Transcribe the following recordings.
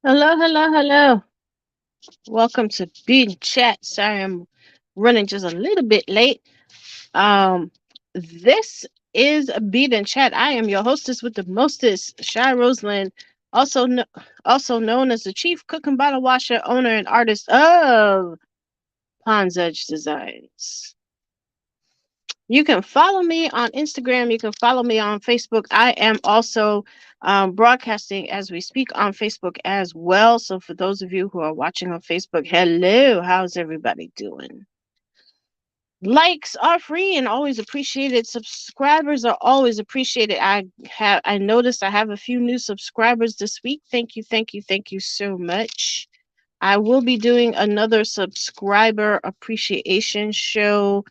Hello, hello, hello. Welcome to Bead Chat. Sorry, I'm running just a little bit late. This is a Bead and Chat. I am your hostess with the mostest, Shy Roseland, also also known as the chief cook and bottle washer, owner, and artist of Pond's Edge Designs. You can follow me on Instagram. You can follow me on Facebook. I am also broadcasting as we speak on Facebook as well. So, for those of you who are watching on Facebook, hello, how's everybody doing? Likes are free and always appreciated. Subscribers are always appreciated. I noticed I have a few new subscribers this week. Thank you, thank you, thank you so much. I will be doing another subscriber appreciation show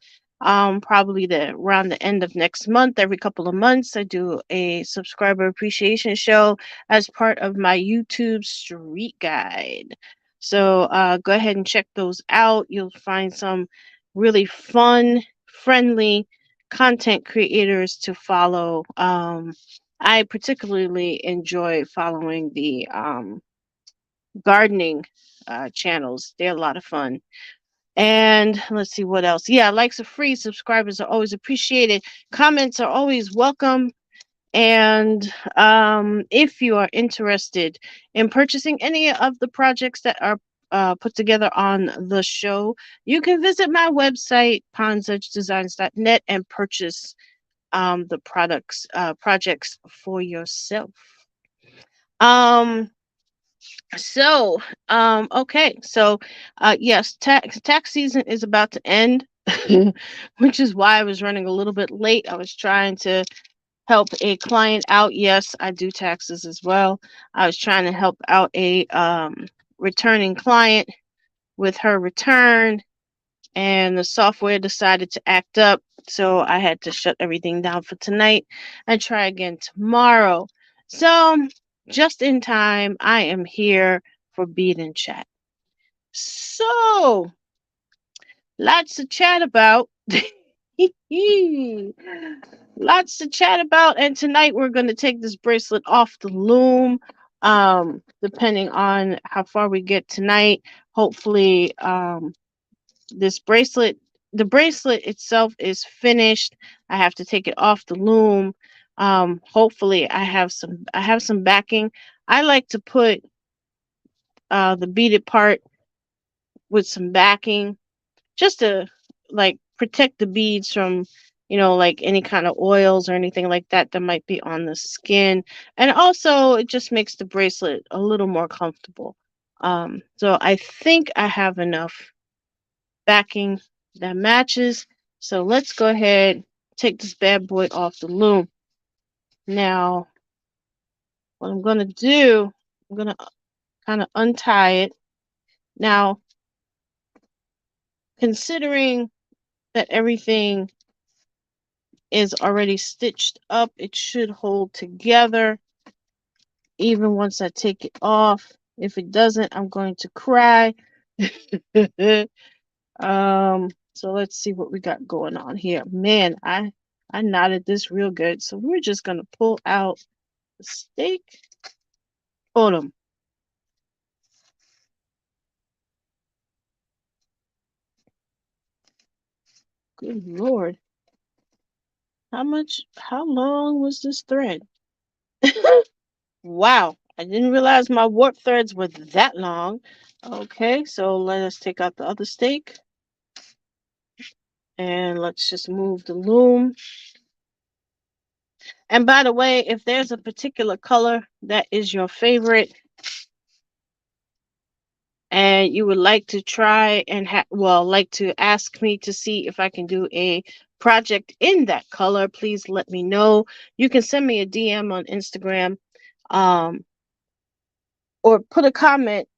probably around the end of next month. Every couple of months I do a subscriber appreciation show as part of my YouTube street guide. So go ahead and check those out. You'll find some really fun, friendly content creators to follow. I particularly enjoy following the gardening channels. They're a lot of fun. And let's see what else. Yeah, likes are free. Subscribers are always appreciated. Comments are always welcome. And if you are interested in purchasing any of the projects that are put together on the show, you can visit my website, ponsedgedesigns.net, and purchase the projects for yourself. Um, okay. Yes, tax season is about to end, which is why I was running a little bit late. I was trying to help a client out. Yes, I do taxes as well. I was trying to help out a returning client with her return, and the software decided to act up, so I had to shut everything down for tonight and try again tomorrow. So, just in time, I am here for Beat and Chat. So, lots to chat about. Lots to chat about, and tonight we're going to take this bracelet off the loom. Depending on how far we get tonight, hopefully, this bracelet the bracelet itself is finished. I have to take it off the loom. Hopefully I have some backing. I like to put the beaded part with some backing, just to like protect the beads from, like any kind of oils or anything like that that might be on the skin. And also it just makes the bracelet a little more comfortable. So I think I have enough backing that matches. So let's go ahead, take this bad boy off the loom. Now, what I'm going to do, I'm going to kind of untie it. Now, considering that everything is already stitched up, it should hold together even once I take it off. If it doesn't, I'm going to cry. So let's see what we got going on here. Man, I knotted this real good. So we're just gonna pull out the stake. Hold them. Good Lord. How long was this thread? Wow. I didn't realize my warp threads were that long. Okay, so let us take out the other stake. And let's just move the loom. And by the way, if there's a particular color that is your favorite and you would like to try and like to ask me to see if I can do a project in that color, please let me know. You can send me a DM on Instagram, um, or put a comment.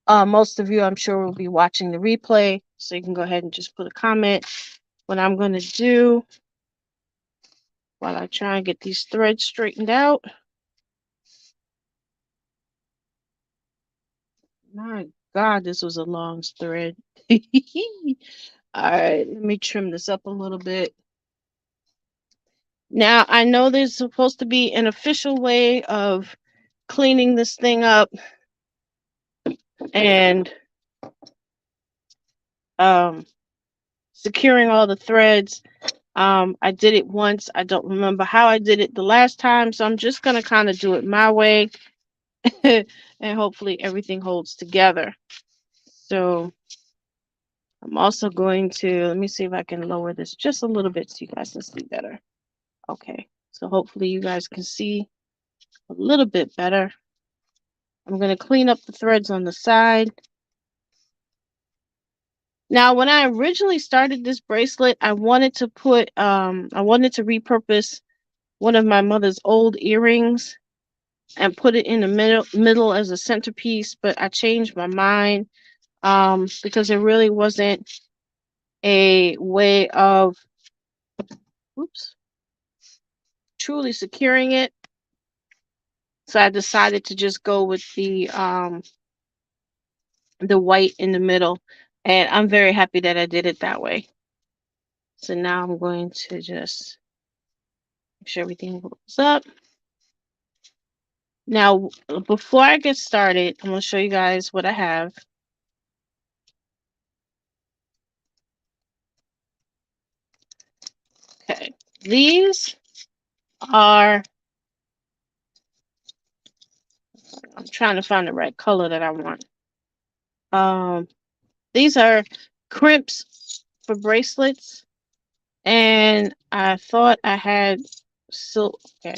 Most of you, I'm sure, will be watching the replay, so you can go ahead and just put a comment. What I'm going to do while I try and get these threads straightened out. My God, this was a long thread. All right, let me trim this up a little bit. Now, I know there's supposed to be an official way of cleaning this thing up and um, securing all the threads. I did it once. I don't remember how I did it the last time, so I'm just gonna kind of do it my way, and hopefully everything holds together. So I'm also going to, let me see if I can lower this just a little bit so you guys can see better. Okay, so hopefully you guys can see a little bit better. I'm going to clean up the threads on the side. Now, when I originally started this bracelet, I wanted to repurpose one of my mother's old earrings and put it in the middle as a centerpiece, but I changed my mind because it really wasn't a way of truly securing it. So I decided to just go with the white in the middle, and I'm very happy that I did it that way. So now I'm going to just make sure everything goes up. Now, before I get started, I'm going to show you guys what I have. Okay, these are, I'm trying to find the right color that I want. These are crimps for bracelets, and I thought I had okay.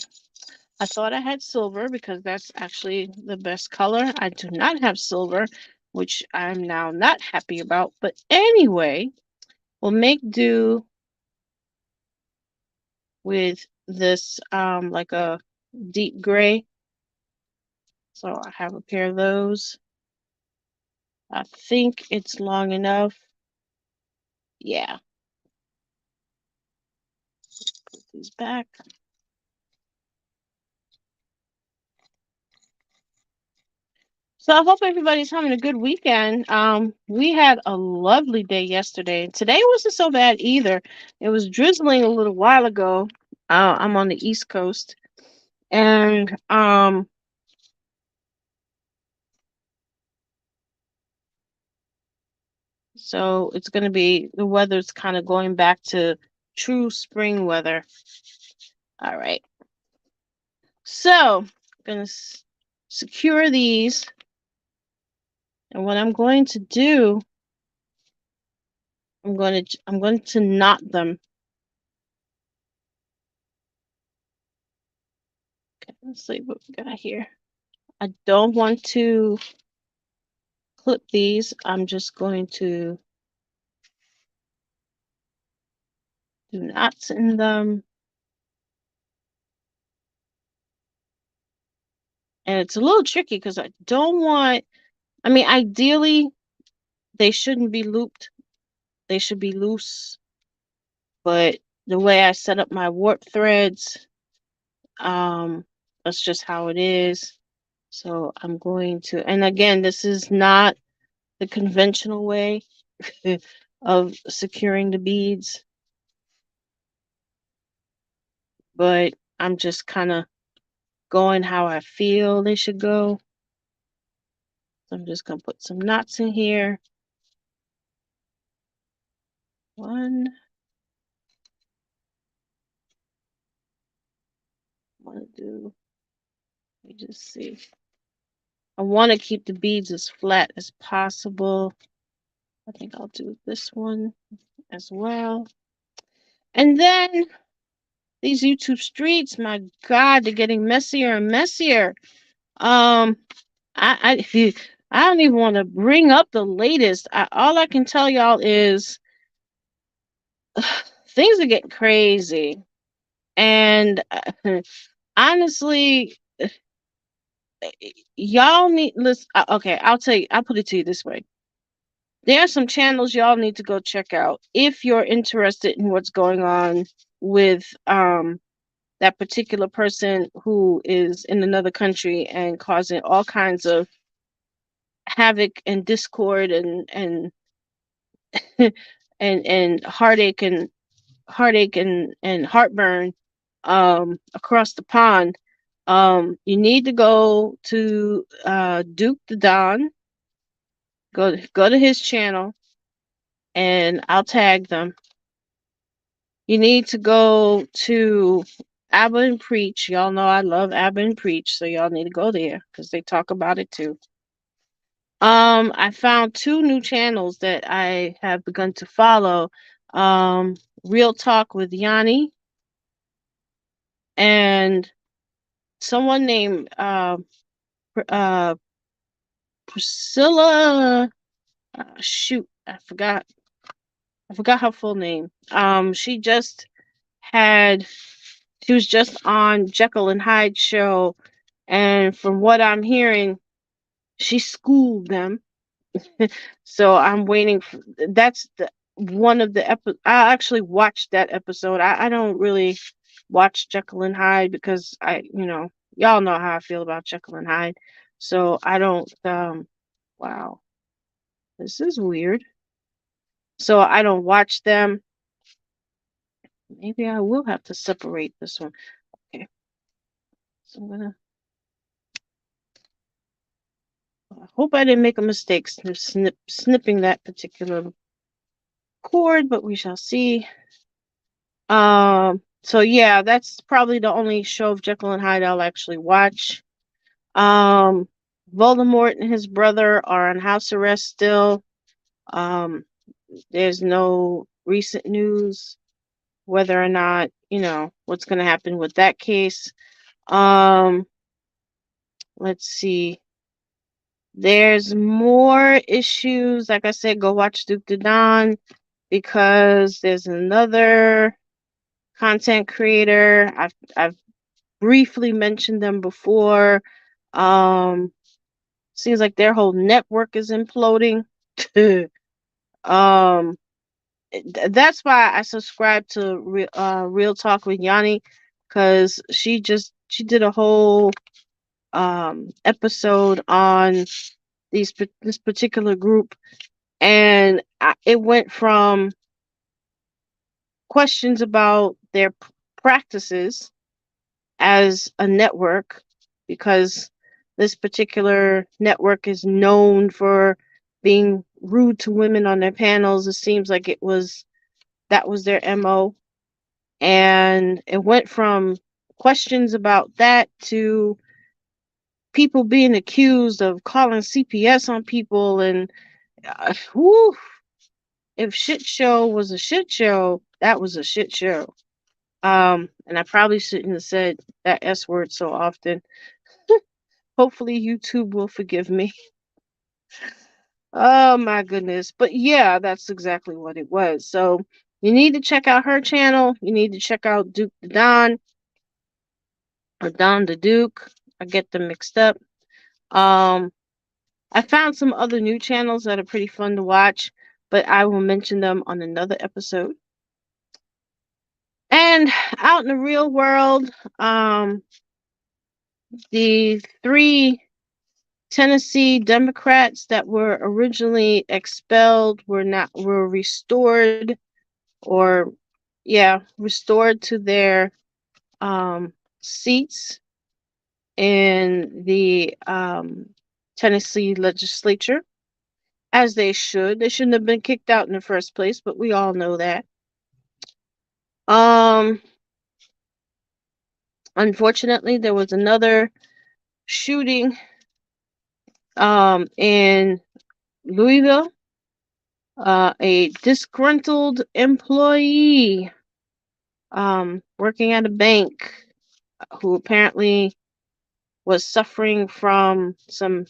I thought I had silver because that's actually the best color. I do not have silver, which I'm now not happy about. But anyway, we'll make do with this like a deep gray. So I have a pair of those. I think it's long enough. Yeah. Put these back. So I hope everybody's having a good weekend. We had a lovely day yesterday. Today wasn't so bad either. It was drizzling a little while ago. I'm on the East Coast, and so it's going to be, the weather's kind of going back to true spring weather. All right. So I'm going to secure these, and what I'm going to do, I'm going to knot them. Okay, let's see what we got here. I don't want to clip these. I'm just going to do knots in them. And it's a little tricky because I don't want, I mean, ideally, they shouldn't be looped. They should be loose. But the way I set up my warp threads, that's just how it is. So I'm going to, and again, this is not the conventional way of securing the beads, but I'm just kind of going how I feel they should go. So I'm just going to put some knots in here. One. I want to do, let me just see. I want to keep the beads as flat as possible. I think I'll do this one as well. And then these YouTube streets, my God, they're getting messier and messier. I I don't even want to bring up the latest. All I can tell y'all is things are getting crazy. And honestly, y'all need, listen, okay, I'll put it to you this way. There are some channels y'all need to go check out if you're interested in what's going on with that particular person who is in another country and causing all kinds of havoc and discord and and heartache and heartburn across the pond. You need to go to Duke the Don. Go to his channel, and I'll tag them. You need to go to Abba and Preach. Y'all know I love Abba and Preach, so y'all need to go there because they talk about it too. I found two new channels that I have begun to follow. Um, Real Talk with Yanni and someone named uh Priscilla. Shoot, I forgot her full name. Had she was just on Jekyll and Hyde show, and from what I'm hearing, she schooled them. So I'm waiting for that's the one of the I actually watched that episode. I don't really watch Jekyll and Hyde because y'all know how I feel about Jekyll and Hyde. So I don't wow, this is weird. So I don't watch them. Maybe I will have to separate this one. Okay. So I'm gonna I hope I didn't make a mistake snipping that particular cord, but we shall see. So yeah, that's probably the only show of Jekyll and Hyde I'll actually watch. Um, Voldemort and his brother are on house arrest still. Um, there's no recent news whether or not, what's going to happen with that case. Um, let's see. There's more issues. Like I said, go watch Duke the Don because there's another content creator. I've briefly mentioned them before. Um, seems like their whole network is imploding. um, that's why I subscribe to Real Talk with Yanni, because she did a whole episode on this particular group, and it went from questions about their practices as a network, because this particular network is known for being rude to women on their panels. It seems like that was their MO. And it went from questions about that to people being accused of calling CPS on people. And whew, if shit show was a shit show, that was a shit show. And I probably shouldn't have said that S word so often. Hopefully YouTube will forgive me. Oh my goodness. But yeah, that's exactly what it was. So you need to check out her channel. You need to check out Duke the Don or Don the Duke. I get them mixed up. I found some other new channels that are pretty fun to watch, but I will mention them on another episode. And out in the real world, the three Tennessee Democrats that were originally expelled were restored, or restored to their seats in the Tennessee legislature, as they should. They shouldn't have been kicked out in the first place, but we all know that. Unfortunately, there was another shooting in Louisville. A disgruntled employee working at a bank who apparently was suffering from some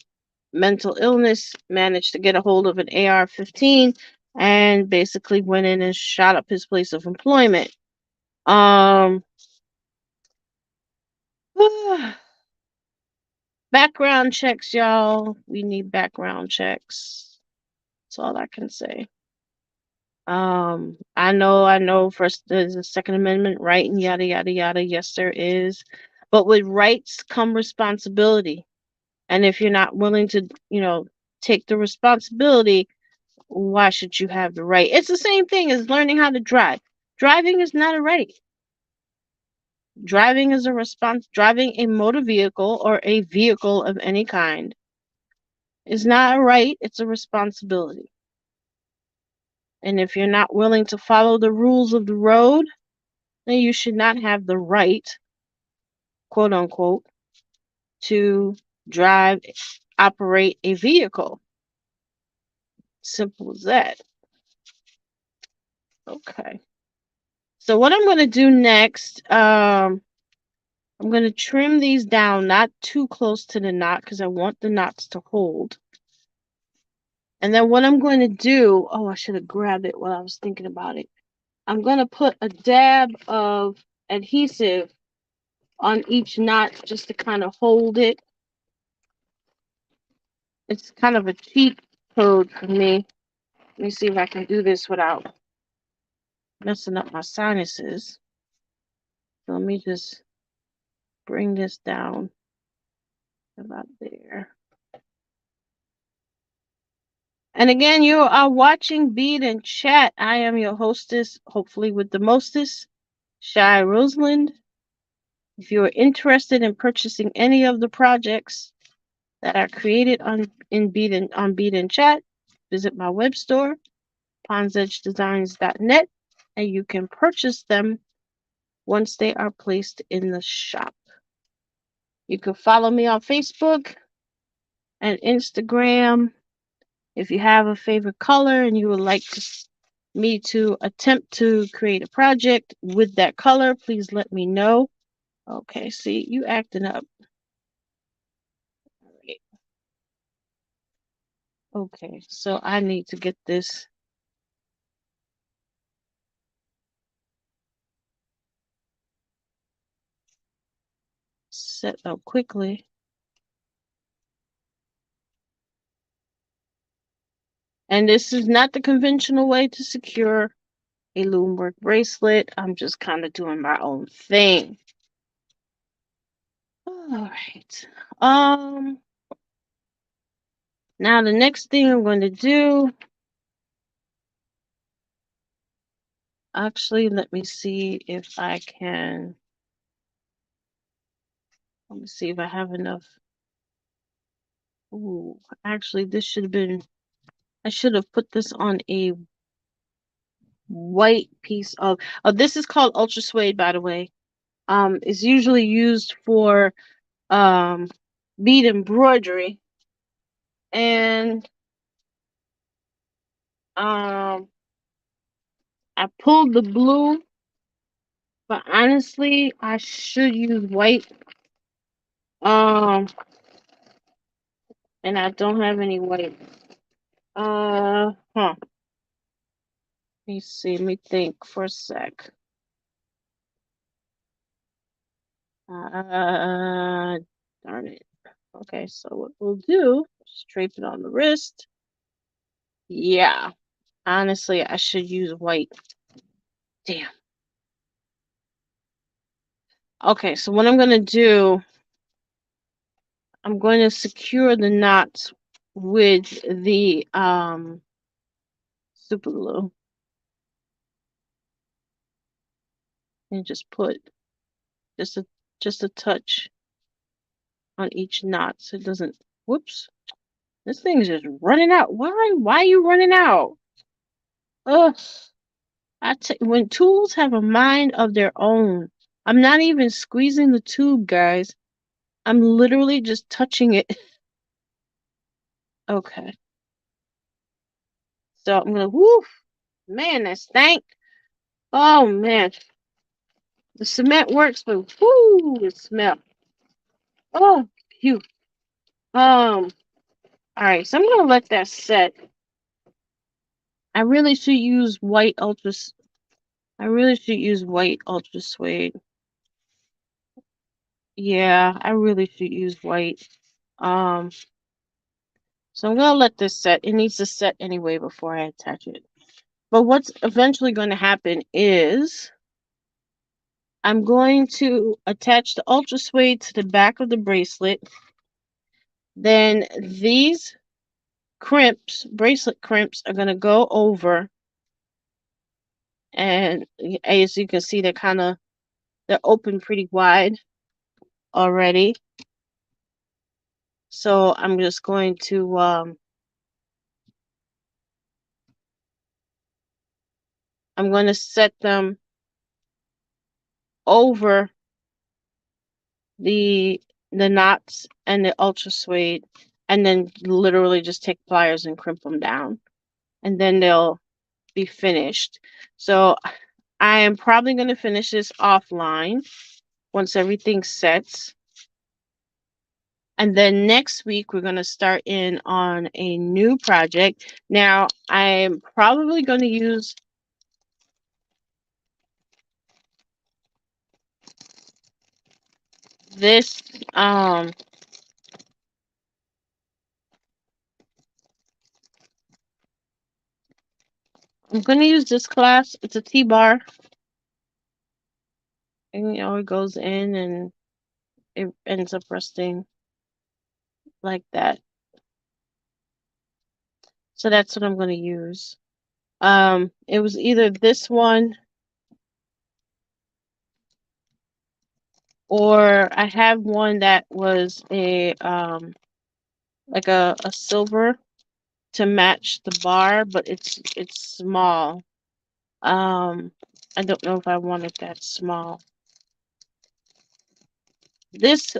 mental illness managed to get a hold of an AR-15 and basically went in and shot up his place of employment. Background checks, y'all. We need background checks. That's all I can say. I know first there's a Second Amendment right and yada yada yada. Yes, there is. But with rights come responsibility. And if you're not willing to, take the responsibility, why should you have the right? It's the same thing as learning how to drive. Driving is not a right. Driving is a response. Driving a motor vehicle or a vehicle of any kind is not a right, it's a responsibility. And if you're not willing to follow the rules of the road, then you should not have the right, quote unquote, to drive, operate a vehicle. Simple as that. Okay. So what I'm going to do next, I'm going to trim these down, not too close to the knot because I want the knots to hold. And then what I'm going to do, oh, I should have grabbed it while I was thinking about it. I'm going to put a dab of adhesive on each knot just to kind of hold it. It's kind of a cheat code for me. Let me see if I can do this without messing up my sinuses. So let me just bring this down about there. And again, you are watching Bead and Chat. I am your hostess, hopefully with the mostest, Shy Roseland. If you are interested in purchasing any of the projects that are created on Bead and Chat, visit my web store, ponsedgedesigns.net, and you can purchase them once they are placed in the shop. You can follow me on Facebook and Instagram. If you have a favorite color and you would like me to attempt to create a project with that color, please let me know. Okay, see, you acting up. All right. Okay, so I need to get this set up quickly. And this is not the conventional way to secure a Loomwork bracelet. I'm just kind of doing my own thing. All right. Now the next thing I'm going to do, actually, let me see if I can, let me see if I have enough. Ooh, actually, this should have been, I should have put this on a white piece of, oh, this is called Ultra Suede, by the way. It's usually used for bead embroidery. And I pulled the blue, but honestly, I should use white. And I don't have any white. Let me see, let me think for a sec. Darn it. Okay, so what we'll do, just drape it on the wrist. Yeah, honestly, I should use white. Damn. Okay, so what I'm going to do, I'm going to secure the knots with the super glue. And just put just a touch on each knot so it doesn't, whoops. This thing is just running out. Why are you running out? Ugh. When tools have a mind of their own, I'm not even squeezing the tube, guys. I'm literally just touching it. Okay. So I'm gonna, woof. Man, that stank. Oh man. The cement works, but whoo, the smell. Oh, phew. All right, so I'm gonna let that set. I really should use white ultra. I really should use white ultra suede. Yeah, I really should use white. Um, so I'm gonna let this set. It needs to set anyway before I attach it. But what's eventually going to happen is I'm going to attach the ultra suede to the back of the bracelet. Then these crimps, bracelet crimps, are going to go over. And as you can see, they're kind of They're open pretty wide already. So I'm just going to I'm going to set them over the knots and the ultra suede, and then literally just take pliers and crimp them down, and then they'll be finished. So I am probably going to finish this offline once everything sets. And then next week, we're going to start in on a new project. Now, I'm probably going to use this. I'm going to use this class. It's a T-bar. And, it goes in and it ends up resting like that. So that's what I'm going to use. It was either this one or I have one that was a like a silver to match the bar, but it's small. I don't know if I wanted that small. This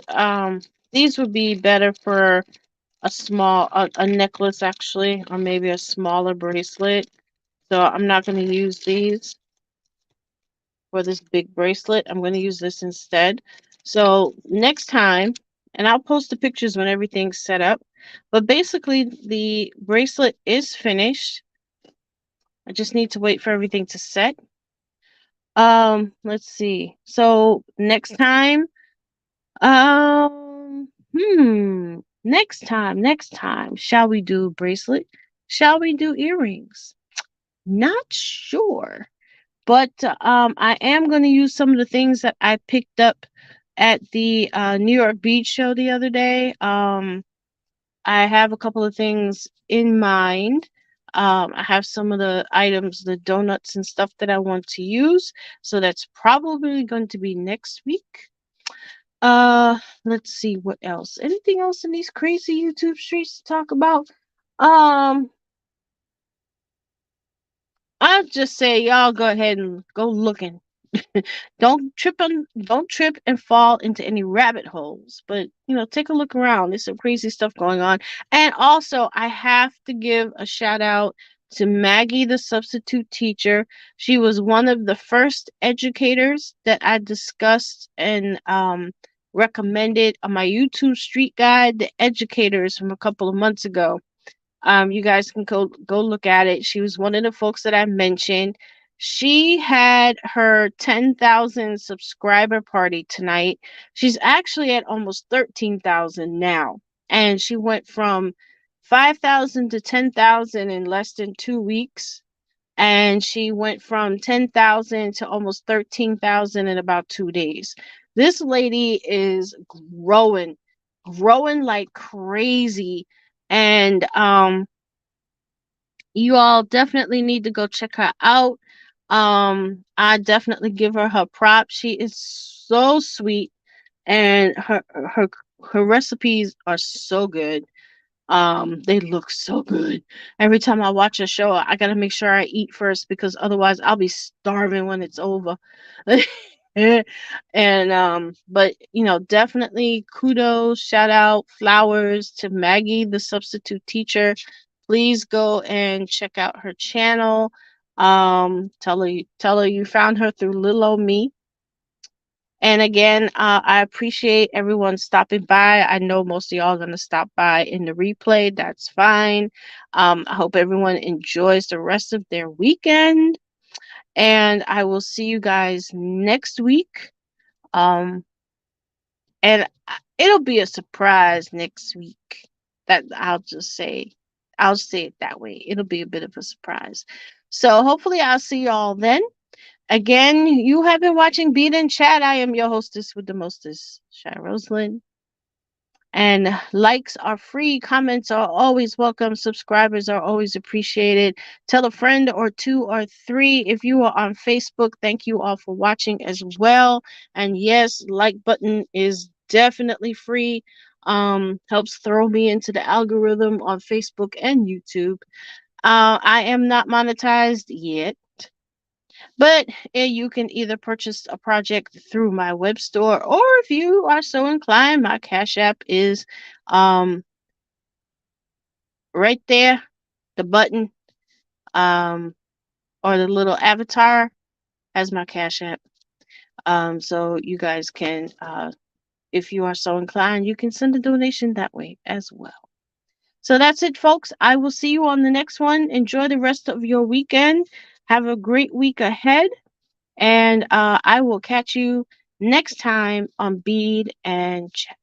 these would be better for a necklace actually, or maybe a smaller bracelet. So I'm not going to use these for this big bracelet. I'm going to use this instead. So next time, and I'll post the pictures when everything's set up, but basically the bracelet is finished. I just need to wait for everything to set. Let's see. So next time, next time, shall we do bracelet? Shall we do earrings? Not sure. But I am going to use some of the things that I picked up at the New York Bead Show the other day. I have a couple of things in mind. I have some of the items, the donuts and stuff that I want to use. So that's probably going to be next week. Let's see what else. Anything else in these crazy YouTube streets to talk about? I'll just say y'all go ahead and go looking. Don't trip and fall into any rabbit holes, but take a look around. There's some crazy stuff going on. And also I have to give a shout out to Maggie, the substitute teacher. She was one of the first educators that I discussed and recommended on my YouTube street guide, the educators, from a couple of months ago. You guys can go look at it. She was one of the folks that I mentioned. She had her 10,000 subscriber party tonight. She's actually at almost 13,000 now. And she went from 5,000 to 10,000 in less than 2 weeks. And she went from 10,000 to almost 13,000 in about 2 days. This lady is growing like crazy. And you all definitely need to go check her out. I definitely give her props. She is so sweet, and her recipes are so good. They look so good. Every time I watch a show, I gotta make sure I eat first because otherwise I'll be starving when it's over. And but definitely kudos, shout out, flowers to Maggie, the substitute teacher. Please go and check out her channel. Tell her you found her through Little Old Me. And again, I appreciate everyone stopping by. I know most of y'all are going to stop by in the replay. That's fine. I hope everyone enjoys the rest of their weekend. And I will see you guys next week. And it'll be a surprise next week. That I'll say it that way. It'll be a bit of a surprise. So hopefully I'll see y'all then. Again, you have been watching Bead and Chat. I am your hostess with the mostest, Shy Roslyn. And likes are free, comments are always welcome, subscribers are always appreciated. Tell a friend or two or three. If you are on Facebook, thank you all for watching as well. And yes, like button is definitely free. Helps throw me into the algorithm on Facebook and YouTube. I am not monetized yet, but you can either purchase a project through my web store, or if you are so inclined, my Cash App is um, right there, the button, um, or the little avatar has my Cash App. So you guys can, if you are so inclined, you can send a donation that way as well. So that's it, folks. I will see you on the next one. Enjoy the rest of your weekend. Have a great week ahead. And I will catch you next time on Bead and Chat.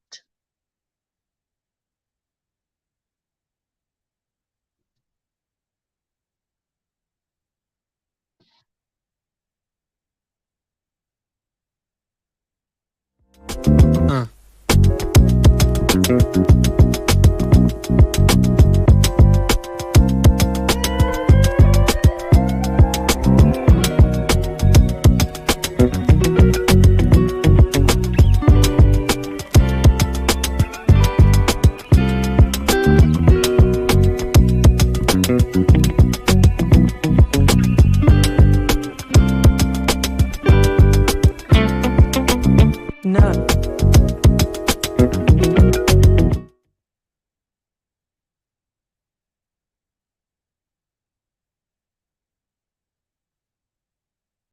Uh. None.